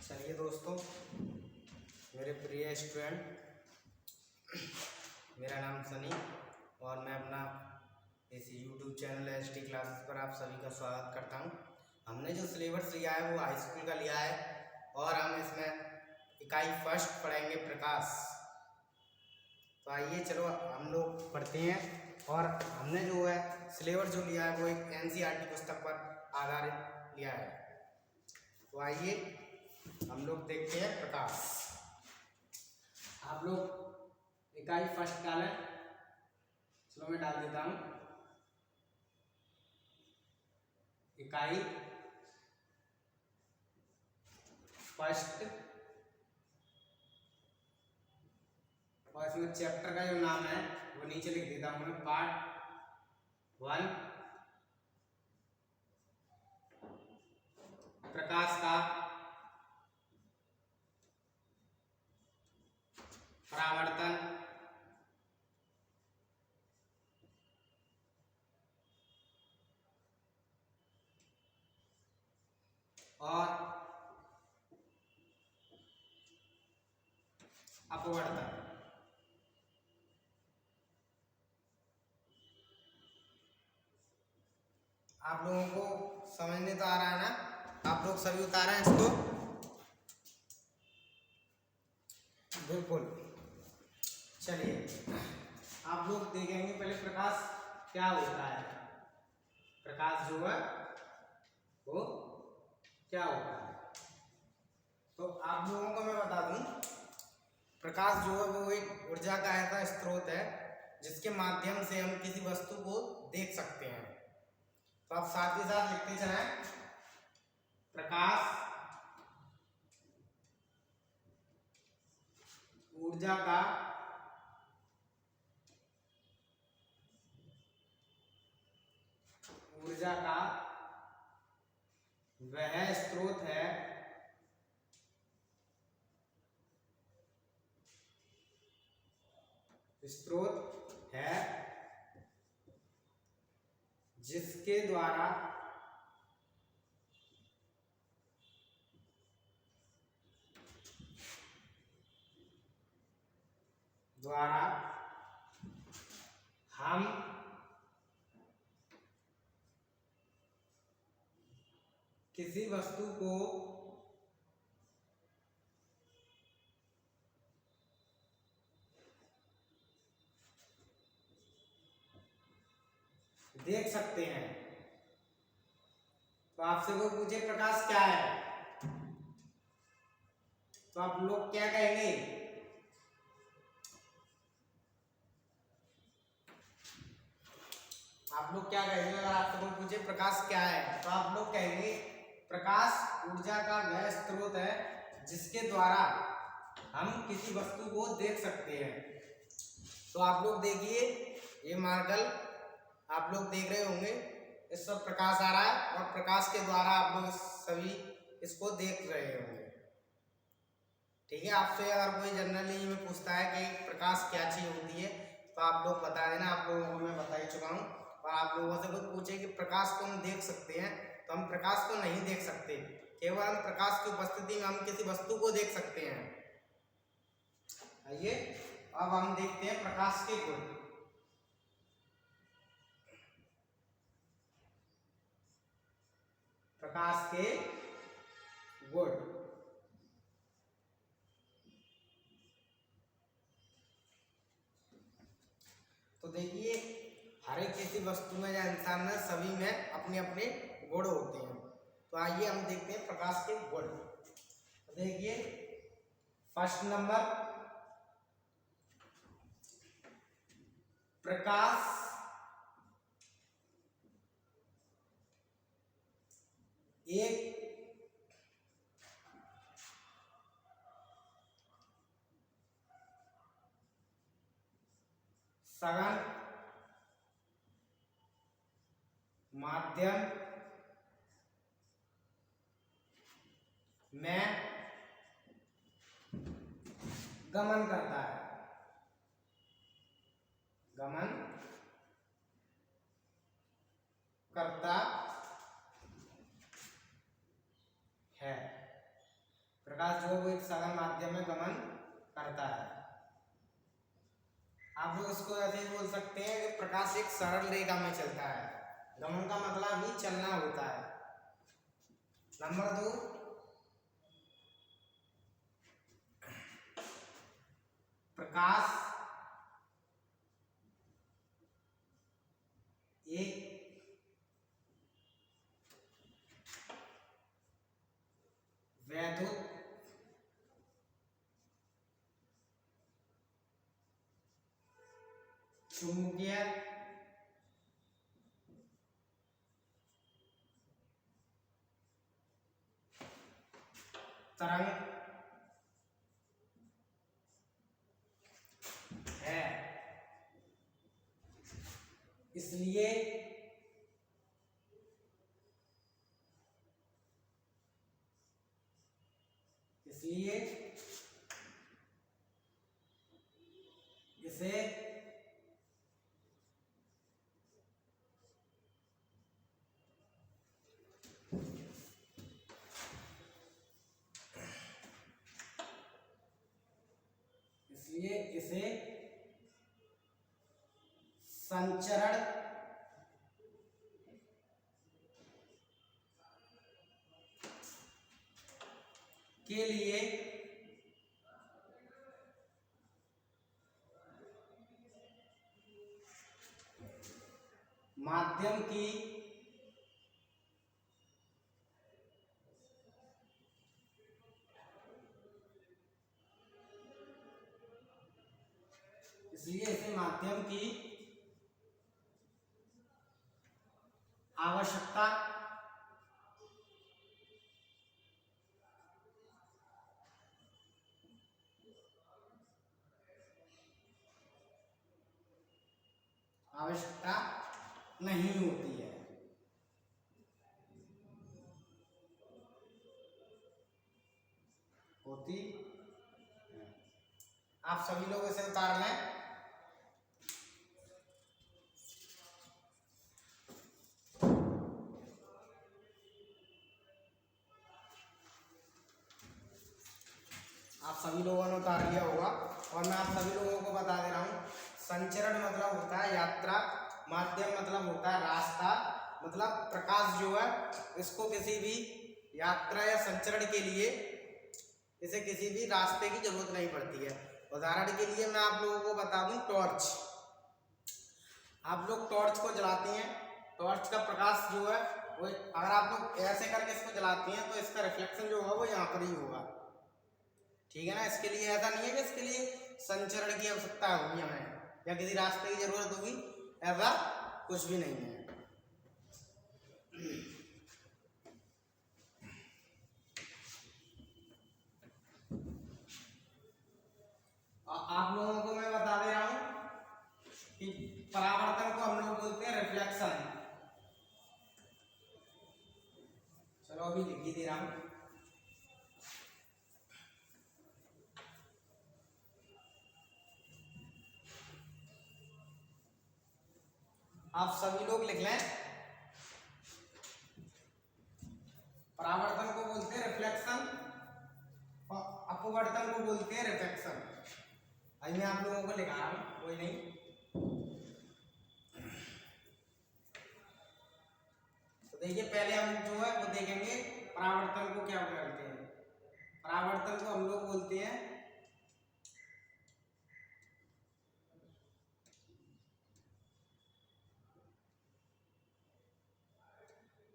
चलिए दोस्तों, मेरे प्रिय स्टूडेंट, मेरा नाम सनी और मैं अपना इस YouTube चैनल ST क्लासेस पर आप सभी का स्वागत करता हूं। हमने जो सिलेबस लिया है वो हाई स्कूल का लिया है और हम इसमें इकाई फर्स्ट पढ़ेंगे प्रकाश। तो आइए चलो हम लोग पढ़ते हैं। और हमने जो है सिलेबस जो लिया है वो एक NCERT पुस्तक पर आधारित लिया है। तो आइए हम लोग देखते हैं प्रकाश। आप लोग इकाई फर्स्ट डालें। चलो मैं डाल देता हूं इकाई फर्स्ट, और इसमें चैप्टर का जो नाम है वो नीचे लिख देता हूं मैं, पार्ट 1 प्रकाश का परावर्तन और अपवर्तन। आप लोगों को समझने तो आ रहा है ना? आप लोग सभी उतारा है इसको? बिल्कुल। चलिए आप लोग देखेंगे पहले प्रकाश क्या होता है। प्रकाश जो है वो क्या होता है, तो आप लोगों को मैं बता दूं, प्रकाश जो है वो एक ऊर्जा का ऐसा स्रोत है जिसके माध्यम से हम किसी वस्तु को देख सकते हैं। तो आप साथ ही साथ लिखते चलें, प्रकाश ऊर्जा का वह स्रोत है जिसके द्वारा हम किसी वस्तु को देख सकते हैं। तो आपसे कोई पूछे प्रकाश क्या है, तो आप लोग क्या कहेंगे? आप लोग क्या कहेंगे? अगर आपसे कोई पूछे प्रकाश क्या है तो आप लोग कहेंगे प्रकाश ऊर्जा का वह स्रोत है जिसके द्वारा हम किसी वस्तु को देख सकते हैं। तो आप लोग देखिए, ये मार्कर आप लोग देख रहे होंगे, इस पर प्रकाश आ रहा है और प्रकाश के द्वारा आप लोग सभी इसको देख रहे होंगे। ठीक है, आपसे अगर कोई जनरली में पूछता है कि प्रकाश क्या चीज होती है तो आप लोग बता देना। आप लोगों को मैं बता ही चुका हूँ। और आप लोगों से कोई पूछे कि प्रकाश को हम देख सकते हैं तो हम प्रकाश को नहीं देख सकते, केवल हम प्रकाश की उपस्थिति में हम किसी वस्तु को देख सकते हैं। आइए अब हम देखते हैं प्रकाश के गुण। प्रकाश के गुण, तो देखिए हर एक किसी वस्तु में या इंसान में सभी में अपने अपने गुण होते हैं। तो आइए हम देखते हैं प्रकाश के गुण। तो देखिए फर्स्ट नंबर, प्रकाश एक सघन माध्यम में गमन करता है। प्रकाश जो है वो एक सरल माध्यम में गमन करता है। आप लोग इसको ऐसे ही बोल सकते हैं कि प्रकाश एक सरल रेखा में चलता है। गमन का मतलब ही चलना होता है। नंबर 2, प्रकाश एक वैद्युत चुंबकीय तरंग है, इसलिए इसे संचरण के लिए माध्यम की आवश्यकता नहीं होती है। आप सभी लोग इसे उतार लें। आप सभी लोगों ने उतार लिया होगा और मैं आप सभी लोगों को बता दे रहा हूँ, संचरण मतलब होता है यात्रा, माध्यम मतलब होता है रास्ता, मतलब प्रकाश जो है इसको किसी भी यात्रा या संचरण के लिए इसे किसी भी रास्ते की जरूरत नहीं पड़ती है। उदाहरण के लिए मैं आप लोगों को बता दूं, टॉर्च। आप लोग टॉर्च को जलाते हैं, टॉर्च का प्रकाश जो है वो अगर आप लोग ऐसे करके इसको जलाते हैं तो इसका रिफ्लेक्शन जो होगा वो यहाँ पर ही होगा, ठीक है ना। इसके लिए ऐसा नहीं है कि इसके लिए संचरण की आवश्यकता होगी हमें या किसी रास्ते की जरूरत होगी, ऐसा कुछ भी नहीं है। आप लोगों को मैं बता दे रहा हूं कि परावर्तन को हम लोग बोलते हैं रिफ्लेक्शन। चलो अभी लिख ही दे रहा हूं। आप सभी लोग लिख लें, परावर्तन को बोलते हैं रिफ्लेक्शन और अपवर्तन को बोलते हैं रिफ्लेक्शन। आज मैं आप लोगों को लिखा रहा हूं, कोई नहीं। तो देखिए पहले हम जो है वो देखेंगे परावर्तन को क्या बोलते हैं। परावर्तन को हम लोग बोलते हैं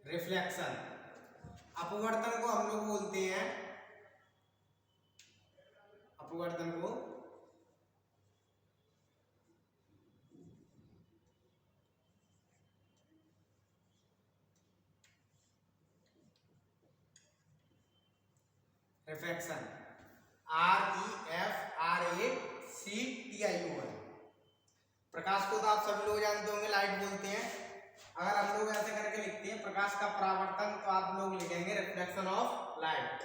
रिफ्लेक्शन, अपवर्तन को हम लोग बोलते हैं अपवर्तन को रिफ्रैक्शन, REFRACTION। प्रकाश को तो आप सभी लोग जानते होंगे लाइट बोलते हैं। अगर हम लोग ऐसे करके लिखते हैं प्रकाश का परावर्तन तो आप लोग लिखेंगे रिफ्लेक्शन ऑफ लाइट,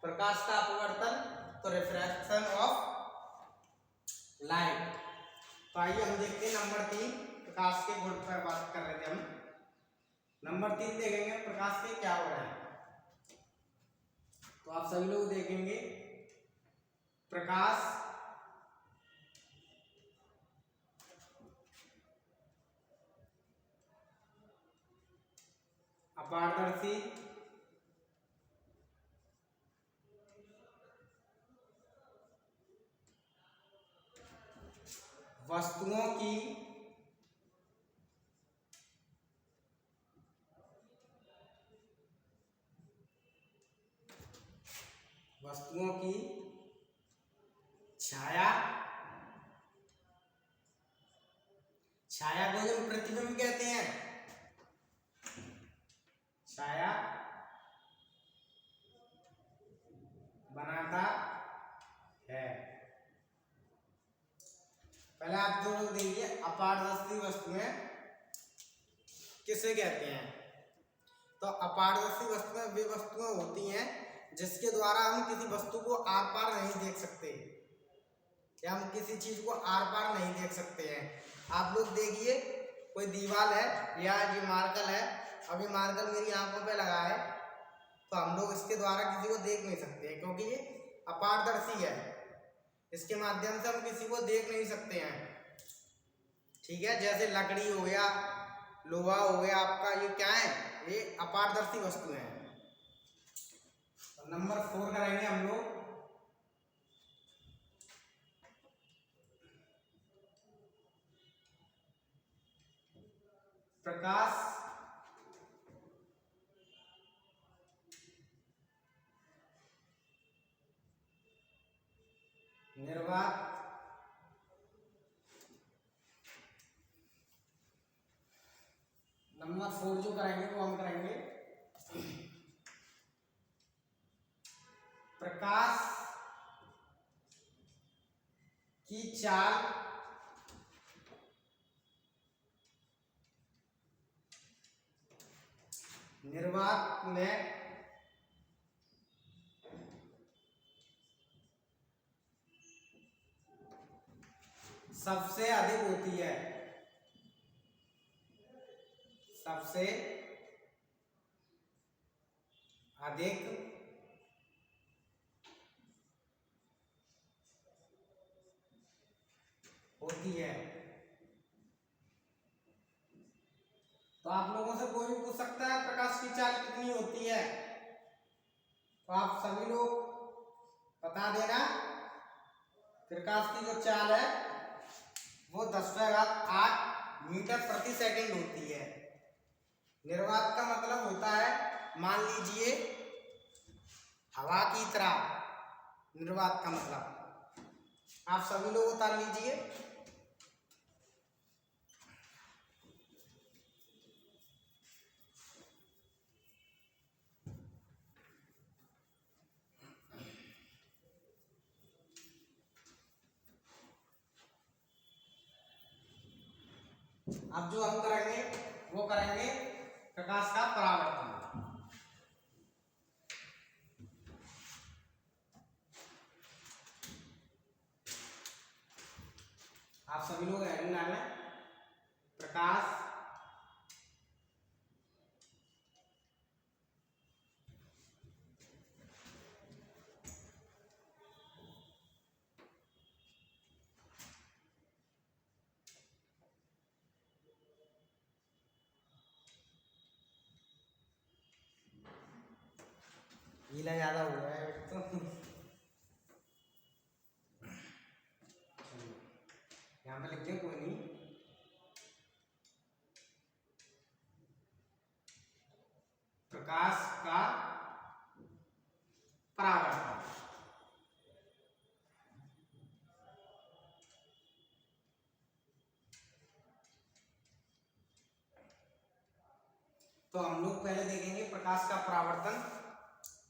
प्रकाश का अपवर्तन तो रिफ्रैक्शन ऑफ लाइट। तो आइए हम देखते हैं नंबर 3, प्रकाश के गुण पर बात कर रहे थे हम। नंबर 3 देखेंगे प्रकाश के क्या हो रहा है। तो आप सभी लोग देखेंगे प्रकाश अपारदर्शी वस्तुओं की छाया छाया को जो प्रतिबिंब कहते हैं, छाया बनाता है। पहले आप दो लोग देखिए अपारदर्शी वस्तुएं किसे कहते हैं। तो अपारदर्शी वस्तुएं वे वस्तुएं होती हैं जिसके द्वारा हम किसी वस्तु को आर पार नहीं देख सकते, या हम किसी चीज को आर पार नहीं देख सकते हैं। आप लोग देखिए कोई दीवार है या ये मार्बल है, अभी मार्बल मेरी आंखों पे लगा है तो हम लोग इसके द्वारा किसी को देख नहीं सकते क्योंकि ये अपारदर्शी है, इसके माध्यम से हम किसी को देख नहीं सकते हैं। ठीक है, जैसे लकड़ी हो गया, लोहा हो गया, आपका ये क्या है, ये अपारदर्शी वस्तु है। नंबर 4 करेंगे हम लोग प्रकाश निर्वात नंबर 4 जो करेंगे वो हम करेंगे प्रकाश की चाल निर्वात में सबसे अधिक होती है, सबसे अधिक होती है। तो आप लोगों से कोई भी पूछ सकता है प्रकाश की चाल कितनी होती है, तो आप सभी लोग बता देना। प्रकाश की जो चाल है वो 10⁸ मीटर प्रति सेकंड होती है। निर्वात का मतलब होता है, मान लीजिए हवा की तरह निर्वात का मतलब, आप सभी लोग उतार लीजिए। अब जो हम करेंगे वो करेंगे प्रकाश का परावर्तन। आप सभी लोग हेडिंग डालना है प्रकाश गीला ज्यादा हुआ है तो यहाँ पे लिखते कोई नहीं। प्रकाश का परावर्तन। तो हम लोग पहले देखेंगे प्रकाश का परावर्तन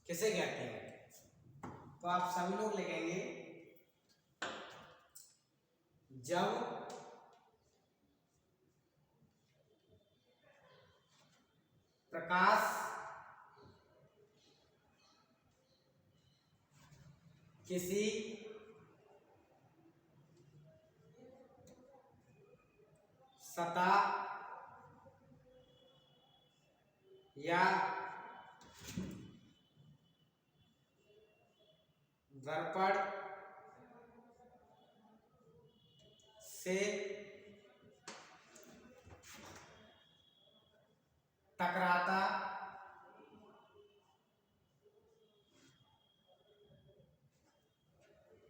किसे कहते हैं। तो आप सभी लोग लिखेंगे जब प्रकाश किसी सतह या दर्पण से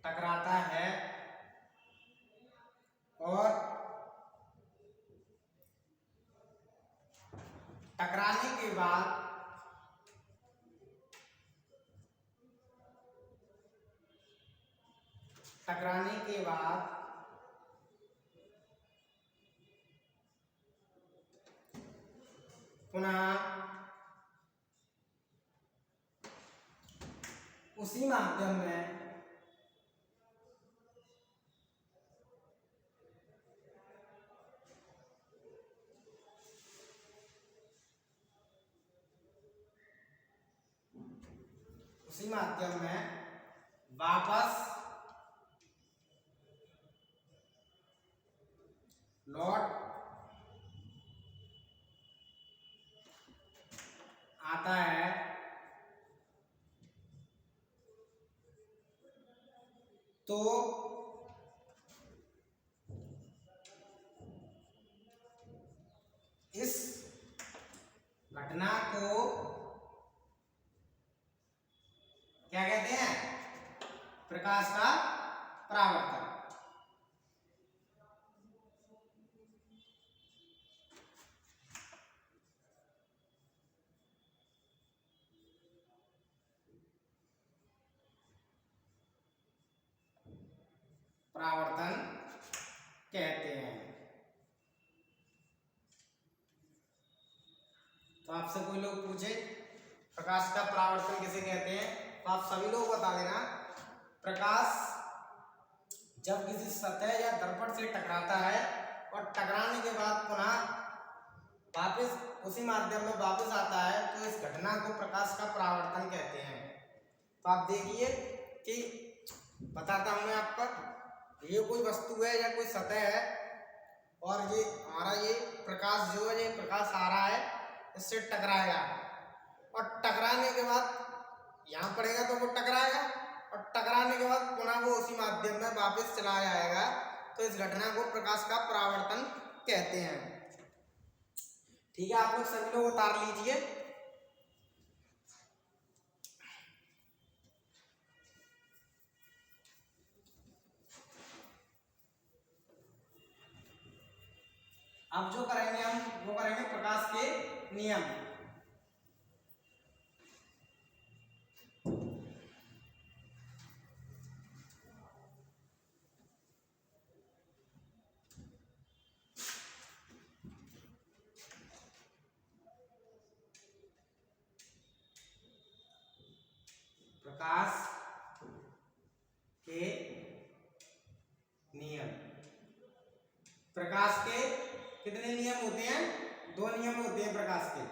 टकराता है और टकराने के बाद पुनः उसी माध्यम में वापस लौट आता है तो इस घटना को क्या कहते हैं? प्रकाश का परावर्तन। परावर्तन कहते हैं। तो आपसे कोई लोग पूछे प्रकाश का परावर्तन किसे कहते हैं, तो आप सभी लोग बता देना। प्रकाश जब किसी सतह या दर्पण से टकराता है और टकराने के बाद पुनः वापस उसी माध्यम में वापस आता है, तो इस घटना को प्रकाश का परावर्तन कहते हैं। तो आप देखिए कि बताता हूं मैं आपको, ये कोई वस्तु है या कोई सतह है और ये हमारा ये प्रकाश जो है, ये प्रकाश आ रहा है, इससे टकराएगा और टकराने के बाद यहाँ पड़ेगा तो वो टकराएगा और टकराने के बाद पुनः वो उसी माध्यम में वापस चला जाएगा। तो इस घटना को प्रकाश का परावर्तन कहते हैं। ठीक है, आप लोग सभी लोग उतार लीजिए। अब जो करेंगे हम वो करेंगे प्रकाश के नियम। प्रकाश के नियम। प्रकाश के कितने नियम होते हैं? 2 नियम होते हैं प्रकाश के।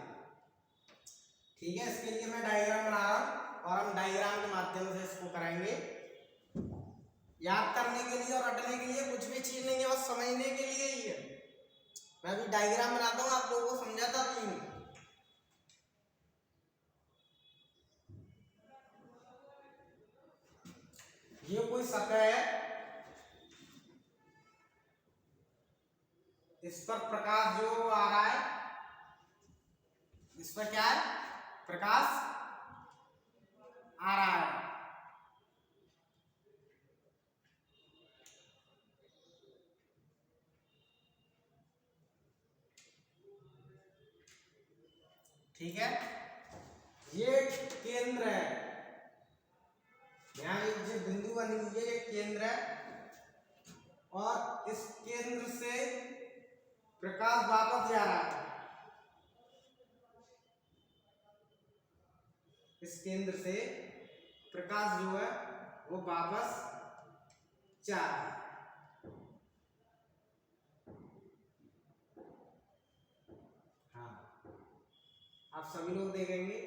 ठीक है, इसके लिए मैं डायग्राम बना रहा हूं और हम डायग्राम के माध्यम से इसको कराएंगे। याद करने के लिए और रटने के लिए कुछ भी चीज नहीं है, बस समझने के लिए ही है। मैं भी डायग्राम बनाता हूँ, आप लोगों को समझाता भी हूँ। ये कोई सतह है, इस पर प्रकाश जो आ रहा है, इस पर क्या है? प्रकाश आ रहा है। ठीक है, ये केंद्र है, यहाँ एक जो बिंदु बनी हुई है, ये केंद्र है और इस केंद्र से प्रकाश वापस जा रहा है। इस केंद्र से प्रकाश जो है वो वापस जा रहा है। हाँ, आप सभी लोग देखेंगे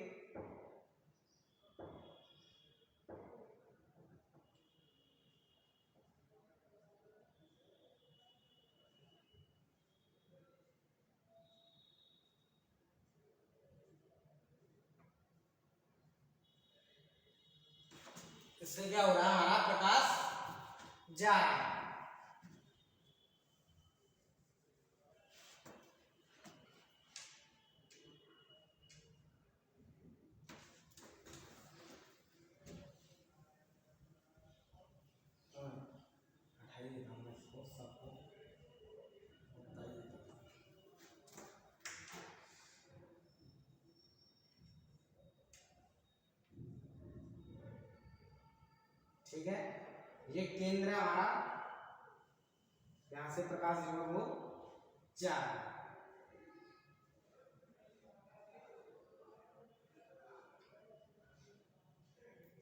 इससे क्या हो रहा है, हमारा प्रकाश जा रहा है। ठीक है, ये केंद्र है हमारा, यहां से प्रकाश जो है वो जा रहा है।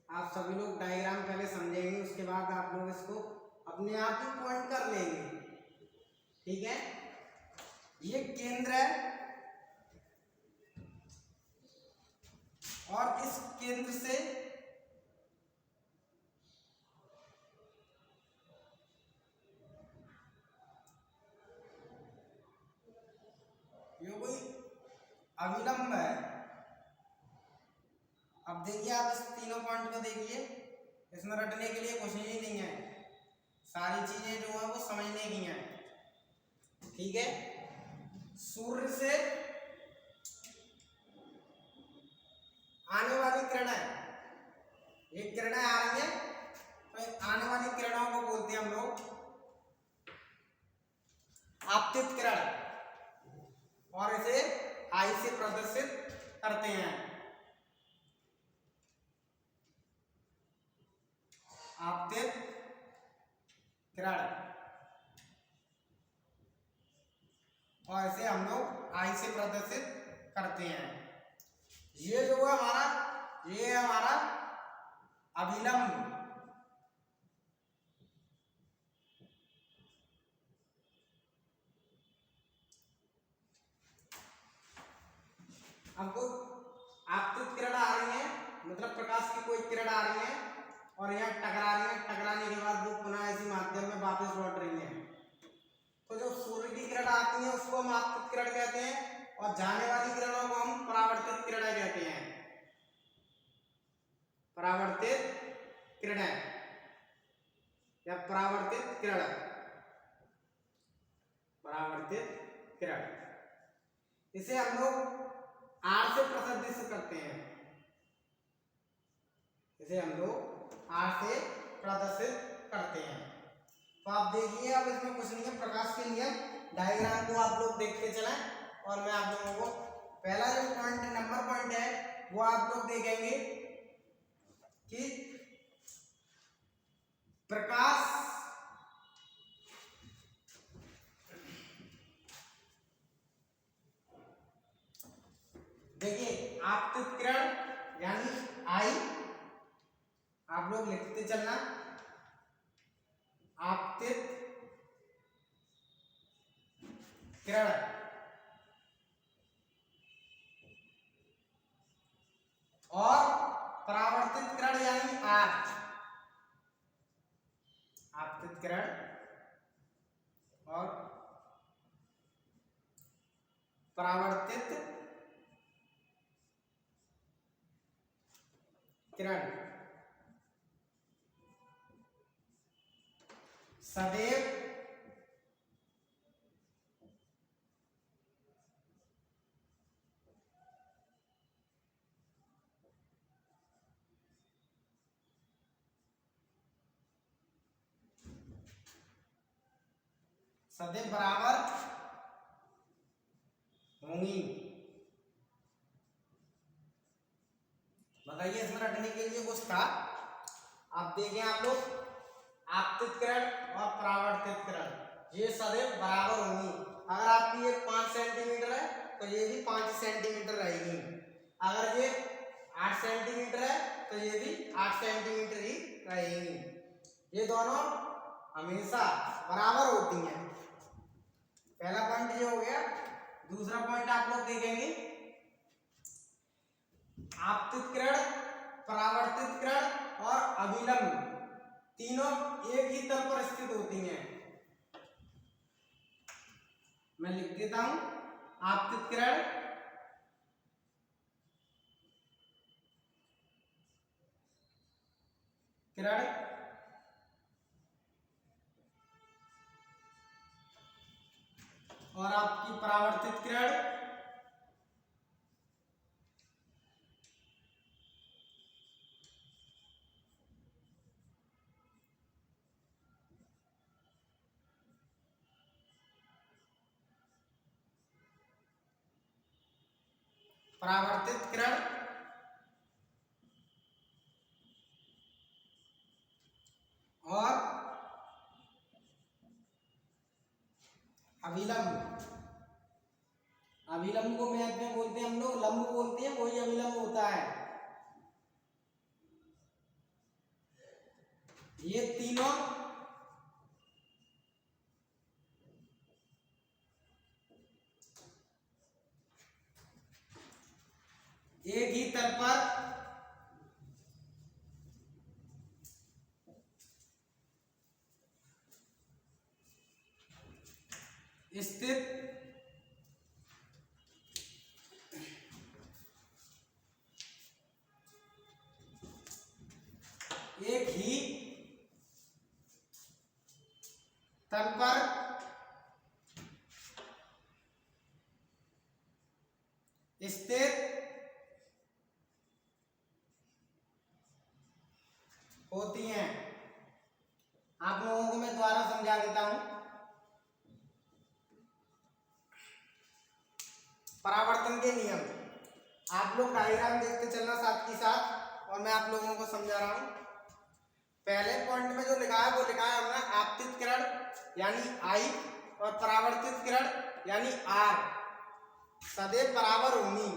आप सभी लोग डायग्राम पहले समझेंगे, उसके बाद आप लोग इसको अपने आप ही पॉइंट कर लेंगे। ठीक है, ये केंद्र है और इस केंद्र से ये कोई अविलंब है। अब देखिए, आप इस तीनों पॉइंट को देखिए, इसमें रटने के लिए कुछ ही नहीं है, सारी चीजें जो है वो समझने की हैं। ठीक है, सूर्य से आने वाली किरणें, ये किरणें आ रही हैं, तो आने वाली किरणों को बोलते हैं हम लोग आपतित किरण, और इसे आई से प्रदर्शित करते हैं। आपतित किरण, और इसे हम लोग आई से प्रदर्शित करते हैं। ये जो है हमारा, ये है हमारा अभिलंब। हमको आपतित किरण आ रही है, मतलब प्रकाश की कोई किरण आ रही है और यहाँ टकरा रही है, टकराने के बाद वो पुनः इसी माध्यम में वापस लौट रही है। तो जो सूर्य की किरण आती है उसको हम आपतित किरण कहते हैं, और जाने वाली किरणों को हम परावर्तित किरणें कहते हैं। परावर्तित किरणें या परावर्तित किरण, परावर्तित किरण, इसे हम लोग आर से प्रदर्शित करते हैं। इसे हम लोग आर से प्रदर्शित करते हैं। तो आप देखिए, अब इसमें कुछ नहीं है, प्रकाश के नियम डायग्राम को आप लोग देखते चलें, और मैं आप लोगों को पहला जो पॉइंट नंबर पॉइंट है वो आप लोग देखेंगे कि प्रकाश देखिए, आपतित किरण यानी आई, आप लोग लिखते चलना, आपतित किरण, और परावर्तित किरण यानी आर। आपतित किरण और परावर्तित किरण सदैव बराबर होंगी। बताइए, इसमें रखने के लिए कुछ था? आप देखें, आप लोग आपतित किरण और परावर्तित किरण ये सदैव बराबर होंगी। अगर आपकी ये 5 सेंटीमीटर है तो ये भी 5 सेंटीमीटर रहेगी। अगर ये 8 सेंटीमीटर है तो ये भी 8 सेंटीमीटर ही रहेगी। ये दोनों हमेशा बराबर होती हैं। पहला पॉइंट ये हो गया। दूसरा पॉइंट आप लोग देखेंगे, आपतित किरण, परावर्तित किरण और अभिलंब तीनों एक ही तल पर स्थित होती हैं। मैं लिख देता हूं, आपतित किरण किरण और आपकी परावर्तित किरण। परावर्तित किरण और अभिलंब। अभिलंब को मैथ में बोलते हैं हम लोग, लंब बोलते हैं, वही अभिलंब होता है। ये तीनों एक ही तल पर स्थित एक ही तल पर स्थित होती हैं। आप लोगों को मैं दोबारा समझा देता हूं। परावर्तन के नियम आप लोग डायग्राम देखते चलना साथ ही साथ, और मैं आप लोगों को समझा रहा हूं। पहले पॉइंट में जो लिखा है वो लिखा है हमने आपतित किरण यानी आई और परावर्तित किरण यानी आर सदैव बराबर होंगी।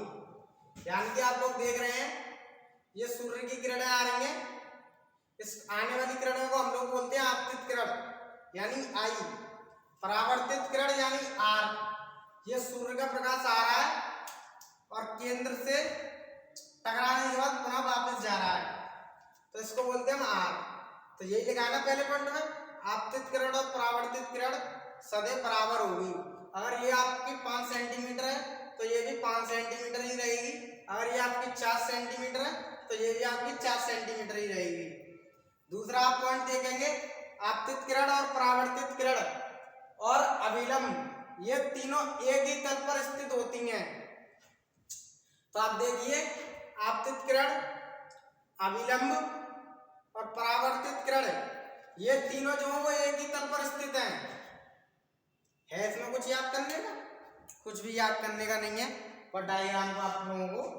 यानी कि आप लोग देख रहे हैं ये सूर्य की किरणें आ रही हैं, इस आने वाली किरणों को हम लोग बोलते हैं आपतित किरण यानी आई। परावर्तित किरण यानी आर, ये सूर्य का प्रकाश आ रहा है और केंद्र से टकराने के बाद पुनः वापस जा रहा है, तो इसको बोलते हैं हम आर। तो यही लिखा है ना पहले पॉइंट में, आपतित किरण और परावर्तित किरण सदैव बराबर होगी। अगर ये आपकी 5 सेंटीमीटर है तो ये भी 5 सेंटीमीटर ही रहेगी। अगर ये आपकी 4 सेंटीमीटर है तो ये भी आपकी 4 सेंटीमीटर ही रहेगी। दूसरा आप पॉइंट देखेंगे, आपतित किरण और परावर्तित किरण और अभिलंब ये तीनों एक ही तल पर स्थित होती हैं। तो आप देखिए आपतित किरण, अभिलंब और परावर्तित किरण ये तीनों जो है वो एक ही तल पर स्थित हैं। है इसमें कुछ याद करने का? कुछ भी याद करने का नहीं है, पर डायग्राम को आप लोगों को